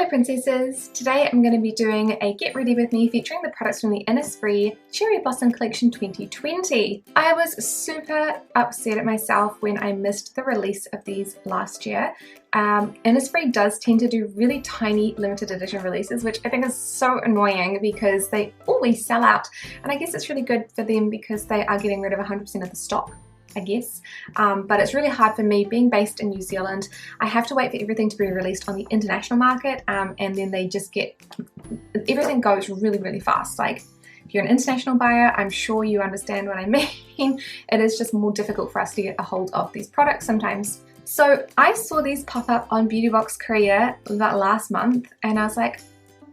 princesses! Today I'm going to be doing a get ready with me featuring the products from the Innisfree Cherry Blossom Collection 2020. I was super upset at myself when I missed the release of these last year. Innisfree does tend to do really tiny limited edition releases, which I think is so annoying because they always sell out, and I guess it's really good for them because they are getting rid of 100% of the stock, I guess, but it's really hard for me being based in New Zealand. I have to wait for everything to be released on the international market, and then they just everything goes really fast. Like, if you're an international buyer, I'm sure you understand what I mean. It is just more difficult for us to get a hold of these products sometimes. So I saw these pop up on Beauty Box Korea that last month, and I was like,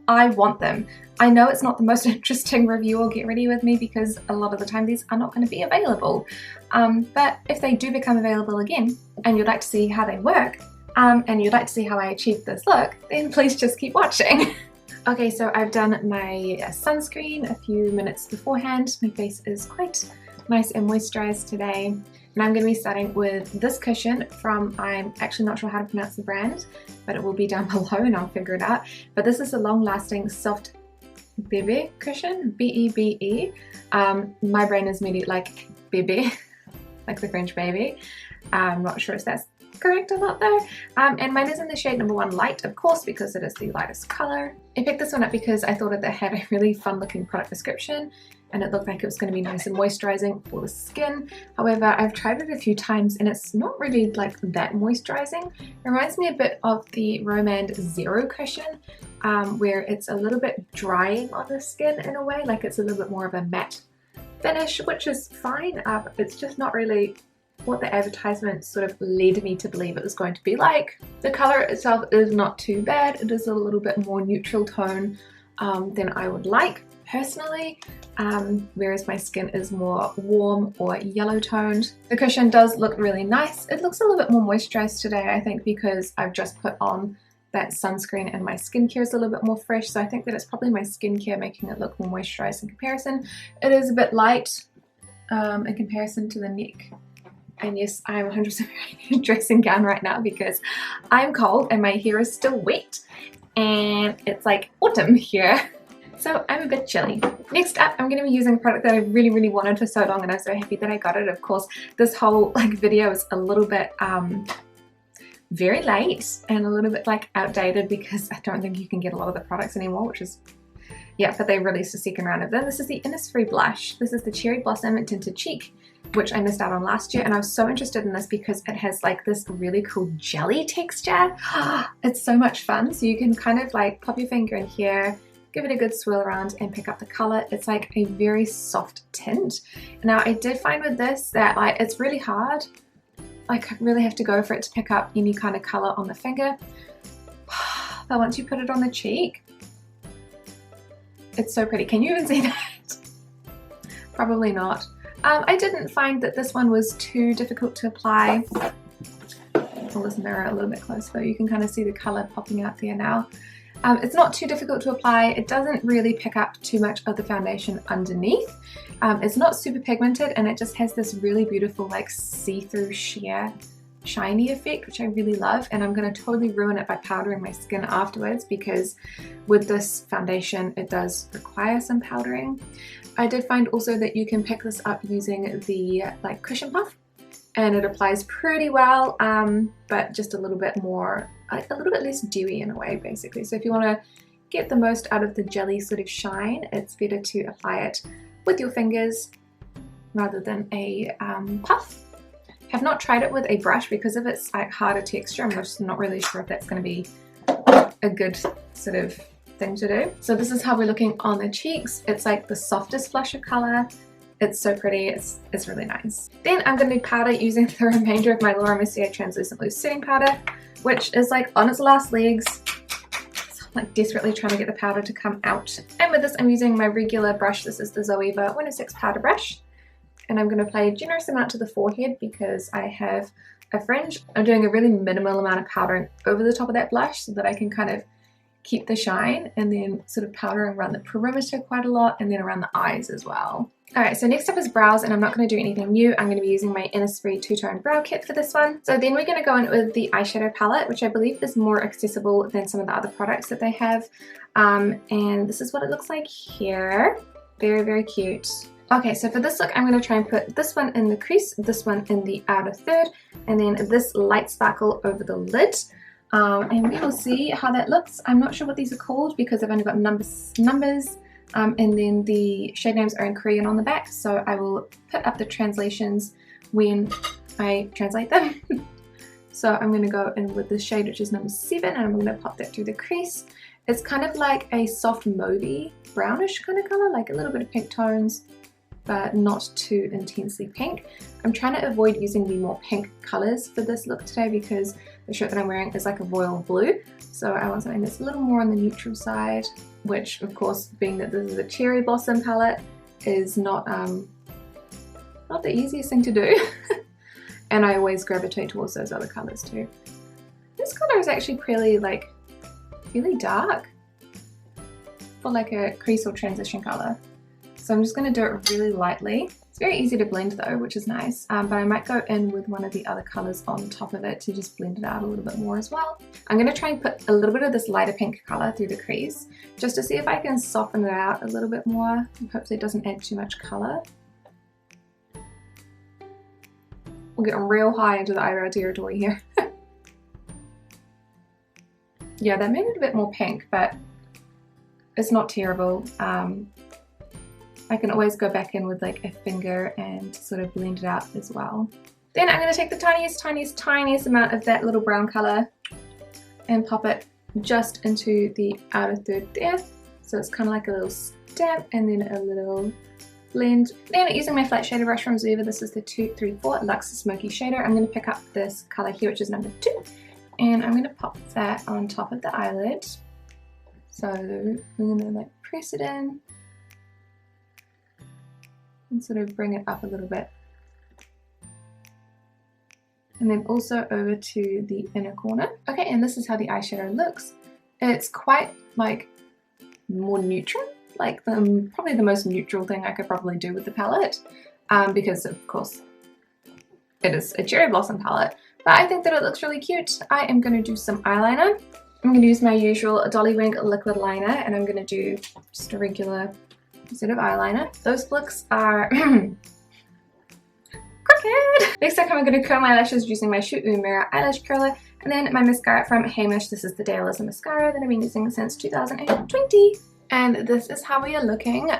I want them. I know it's not the most interesting review or get ready with me because a lot of the time these are not going to be available. But if they do become available again and you'd like to see how they work and you'd like to see how I achieve this look, then please just keep watching. Okay, so I've done my sunscreen a few minutes beforehand. My face is quite nice and moisturized today. And I'm going to be starting with this cushion from, I'm actually not sure how to pronounce the brand, but it will be down below and I'll figure it out. But this is a long-lasting soft Bebe cushion, B-E-B-E. My brain is immediately like Bebe, like the French baby. I'm not sure if that's correct or not though. And mine is in the shade number 1 light, of course, because it is the lightest color. I picked this one up because I thought it had a really fun looking product description and it looked like it was going to be nice and moisturizing for the skin. However, I've tried it a few times and it's not really like that moisturizing. It reminds me a bit of the Romand Zero cushion, where it's a little bit drying on the skin in a way, like it's a little bit more of a matte finish, which is fine. It's just not really what the advertisement sort of led me to believe it was going to be like. The color itself is not too bad. It is a little bit more neutral tone than I would like personally, whereas my skin is more warm or yellow toned. The cushion does look really nice. It looks a little bit more moisturized today, I think, because I've just put on that sunscreen and my skincare is a little bit more fresh, so I think that it's probably my skincare making it look more moisturized in comparison. It is a bit light in comparison to the neck. And yes, I'm 100% wearing a dressing gown right now because I'm cold and my hair is still wet and it's like autumn here. So I'm a bit chilly. Next up, I'm going to be using a product that I really wanted for so long, and I'm so happy that I got it. Of course, this whole video is a little bit very late and a little bit like outdated because I don't think you can get a lot of the products anymore, which is, yeah, but they released a second round of them. This is the Innisfree blush. This is the Cherry Blossom Tinted Cheek, which I missed out on last year, and I was so interested in this because it has like this really cool jelly texture. It's so much fun. So you can kind of like pop your finger in here, give it a good swirl around and pick up the color. It's like a very soft tint. Now I did find with this that like it's really hard. Like I really have to go for it to pick up any kind of color on the finger. But once you put it on the cheek, it's so pretty. Can you even see that? Probably not. I didn't find that this one was too difficult to apply. Pull this mirror a little bit closer though. You can kind of see the color popping out there now. It's not too difficult to apply. It doesn't really pick up too much of the foundation underneath. It's not super pigmented and it just has this really beautiful like see-through sheer shiny effect, which I really love, and I'm going to totally ruin it by powdering my skin afterwards because with this foundation it does require some powdering. I did find also that you can pick this up using the like cushion puff and it applies pretty well, but just a little bit more, a little bit less dewy in a way basically. So if you want to get the most out of the jelly sort of shine, it's better to apply it with your fingers rather than a puff. Have not tried it with a brush because of its like harder texture. I'm just not really sure if that's going to be a good sort of thing to do. So this is how we're looking on the cheeks. It's like the softest flush of color. It's so pretty. It's really nice. Then I'm going to powder using the remainder of my Laura Mercier translucent loose setting powder, which is like on its last legs. So I'm like desperately trying to get the powder to come out. And with this I'm using my regular brush. This is the Zoeva 106 powder brush. And I'm going to apply a generous amount to the forehead because I have a fringe. I'm doing a really minimal amount of powdering over the top of that blush so that I can kind of keep the shine, and then sort of powdering around the perimeter quite a lot, and then around the eyes as well. Alright, so next up is brows, and I'm not going to do anything new. I'm going to be using my Innisfree two-tone brow kit for this one. So then we're going to go in with the eyeshadow palette, which I believe is more accessible than some of the other products that they have. And this is what it looks like here. Very, very cute. Okay, so for this look, I'm going to try and put this one in the crease, this one in the outer third, and then this light sparkle over the lid. And we will see how that looks. I'm not sure what these are called because I've only got numbers. And then the shade names are in Korean on the back, so I will put up the translations when I translate them. So I'm going to go in with the shade, which is number 7, and I'm going to pop that through the crease. It's kind of like a soft mauvey, brownish kind of color, like a little bit of pink tones, but not too intensely pink. I'm trying to avoid using the more pink colors for this look today because the shirt that I'm wearing is like a royal blue. So I want something that's a little more on the neutral side, which of course, being that this is a cherry blossom palette, is not the easiest thing to do. And I always gravitate towards those other colors too. This color is actually really dark for like a crease or transition color. So I'm just going to do it really lightly. It's very easy to blend though, which is nice, but I might go in with one of the other colors on top of it to just blend it out a little bit more as well. I'm going to try and put a little bit of this lighter pink color through the crease just to see if I can soften it out a little bit more, and hopefully it doesn't add too much color. We'll get real high into the eyebrow territory here. Yeah, that made it a bit more pink, but it's not terrible. I can always go back in with like a finger and sort of blend it out as well. Then I'm going to take the tiniest amount of that little brown color and pop it just into the outer third there. So it's kind of like a little stamp and then a little blend. Then using my flat shader brush from Zeeva, this is the 234 Luxe Smoky Shader. I'm going to pick up this color here, which is number 2. And I'm going to pop that on top of the eyelid. So I'm going to like press it in and sort of bring it up a little bit. And then also over to the inner corner. Okay, and this is how the eyeshadow looks. It's quite like more neutral, like probably the most neutral thing I could probably do with the palette, because of course it is a cherry blossom palette, but I think that it looks really cute. I am going to do some eyeliner. I'm going to use my usual Dolly liquid liner, and I'm going to do just a regular sort of eyeliner. Those looks are crooked. Next up, I'm going to curl my lashes using my Uemura eyelash curler, and then my mascara from Heimish. This is the Dailism mascara that I've been using since 2020. And this is how we are looking.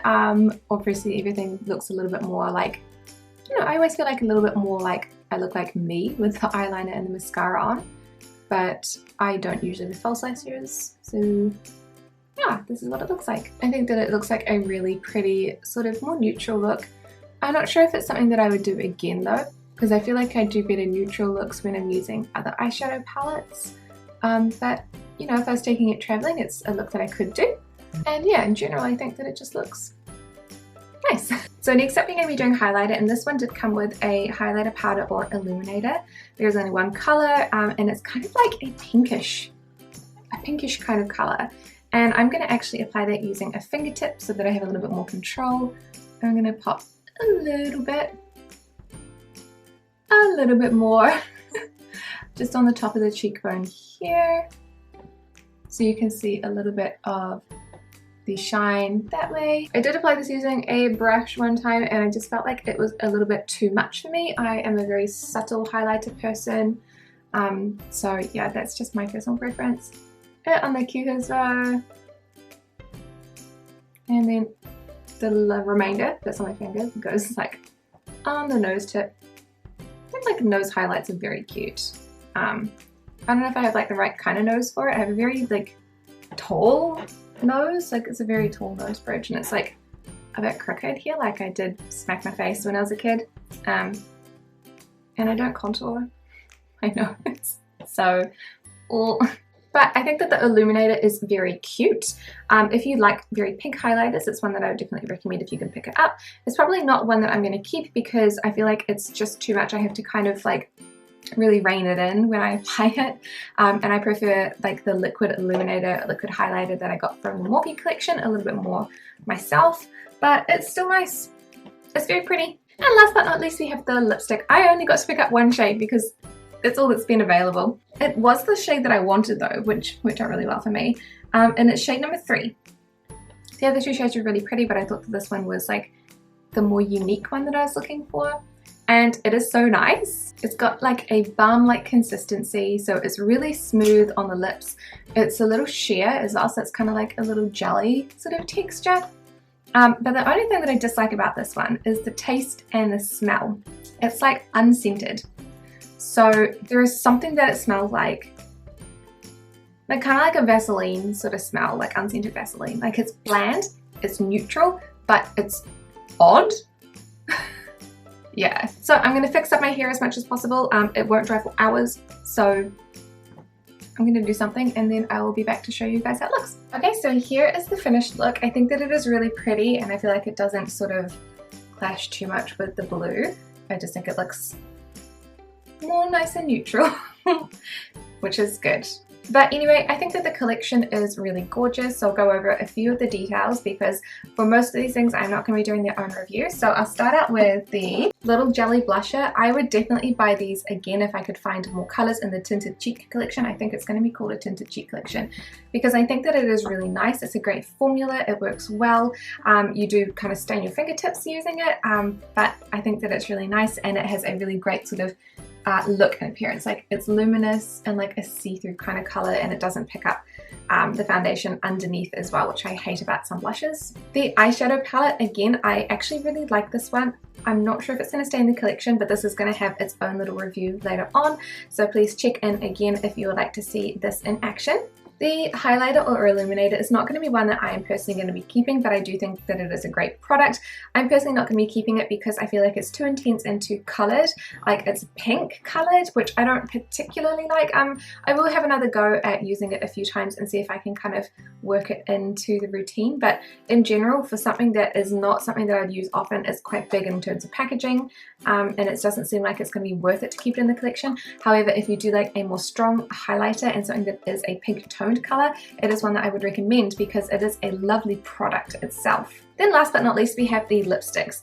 Obviously everything looks a little bit more like, you know, I always feel like a little bit more like I look like me with the eyeliner and the mascara on, but I don't usually with false lashes, so yeah, this is what it looks like. I think that it looks like a really pretty sort of more neutral look. I'm not sure if it's something that I would do again though, because I feel like I do better neutral looks when I'm using other eyeshadow palettes, but you know, if I was taking it traveling, it's a look that I could do. And yeah, in general I think that it just looks nice. So next up we're going to be doing highlighter, and this one did come with a highlighter powder or illuminator. There's only one color, and it's kind of like a pinkish kind of color. And I'm going to actually apply that using a fingertip so that I have a little bit more control. I'm going to pop a little bit more just on the top of the cheekbone here, so you can see a little bit of the shine that way. I did apply this using a brush one time, and I just felt like it was a little bit too much for me. I am a very subtle highlighter person, so yeah, that's just my personal preference. On the cutis though, and then the remainder that's on my finger goes like on the nose tip. I think like nose highlights are very cute. I don't know if I have like the right kind of nose for it. I have a very like tall nose, like it's a very tall nose bridge, and it's like a bit crooked here, like I did smack my face when I was a kid, and I don't contour. I know, so but I think that the illuminator is very cute. If you like very pink highlighters, it's one that I would definitely recommend if you can pick it up. It's probably not one that I'm going to keep because I feel like it's just too much. I have to kind of like really rein it in when I apply it, and I prefer like the liquid illuminator, liquid highlighter that I got from the Morphe collection a little bit more myself, but it's still nice. It's very pretty. And last but not least, we have the lipstick. I only got to pick up one shade because it's all that's been available. It was the shade that I wanted though, which worked out really well for me, and it's shade number 3. The other 2 shades were really pretty, but I thought that this one was like the more unique one that I was looking for. And it is so nice. It's got like a balm-like consistency, so it's really smooth on the lips. It's a little sheer as well, so it's kind of like a little jelly sort of texture. But the only thing that I dislike about this one is the taste and the smell. It's like unscented. So there is something that it smells like kind of like a Vaseline sort of smell, like unscented Vaseline. Like it's bland, it's neutral, but it's odd. Yeah, so I'm going to fix up my hair as much as possible. It won't dry for hours, so I'm going to do something and then I will be back to show you guys how it looks. Okay, so here is the finished look. I think that it is really pretty and I feel like it doesn't sort of clash too much with the blue. I just think it looks more nice and neutral, which is good. But anyway, I think that the collection is really gorgeous, so I'll go over a few of the details because for most of these things I'm not going to be doing their own review. So I'll start out with the little jelly blusher. I would definitely buy these again if I could find more colours in the Tinted Cheek collection. I think it's going to be called a Tinted Cheek collection because I think that it is really nice. It's a great formula, it works well. You do kind of stain your fingertips using it, but I think that it's really nice and it has a really great sort of look and appearance. Like it's luminous and like a see-through kind of color, and it doesn't pick up the foundation underneath as well, which I hate about some blushes. The eyeshadow palette, again, I actually really like this one. I'm not sure if it's going to stay in the collection, but this is going to have its own little review later on, so please check in again if you would like to see this in action. The highlighter or illuminator is not going to be one that I am personally going to be keeping, but I do think that it is a great product. I'm personally not going to be keeping it because I feel like it's too intense and too coloured. Like it's pink coloured, which I don't particularly like. I will have another go at using it a few times and see if I can kind of work it into the routine, but in general, for something that is not something that I'd use often, it's quite big in terms of packaging, and it doesn't seem like it's going to be worth it to keep it in the collection. However, if you do like a more strong highlighter and something that is a pink tone color, it is one that I would recommend because it is a lovely product itself. Then last but not least, we have the lipsticks.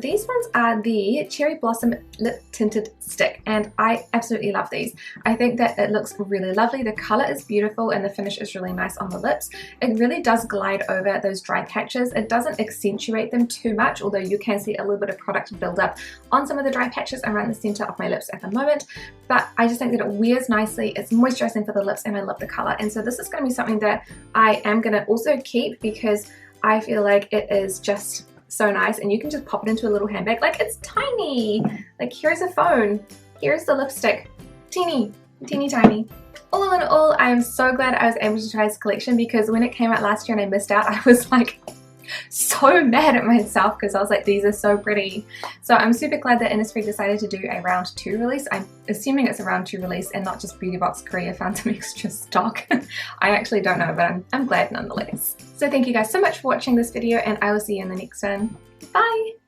These ones are the Cherry Blossom Lip Tinted Stick, and I absolutely love these. I think that it looks really lovely. The color is beautiful and the finish is really nice on the lips. It really does glide over those dry patches. It doesn't accentuate them too much, although you can see a little bit of product build up on some of the dry patches around the center of my lips at the moment. But I just think that it wears nicely. It's moisturizing for the lips and I love the color. And so this is going to be something that I am going to also keep because I feel like it is just so nice and you can just pop it into a little handbag. Like it's tiny. Like here's a phone. Here's the lipstick. Teeny, teeny tiny. All in all, I am so glad I was able to try this collection because when it came out last year and I missed out, I was like so mad at myself because I was like, these are so pretty. So I'm super glad that Innisfree decided to do a round 2 release. I'm assuming it's a round 2 release and not just Beauty Box Korea found some extra stock. I actually don't know, but I'm glad nonetheless. So thank you guys so much for watching this video and I will see you in the next one. Bye!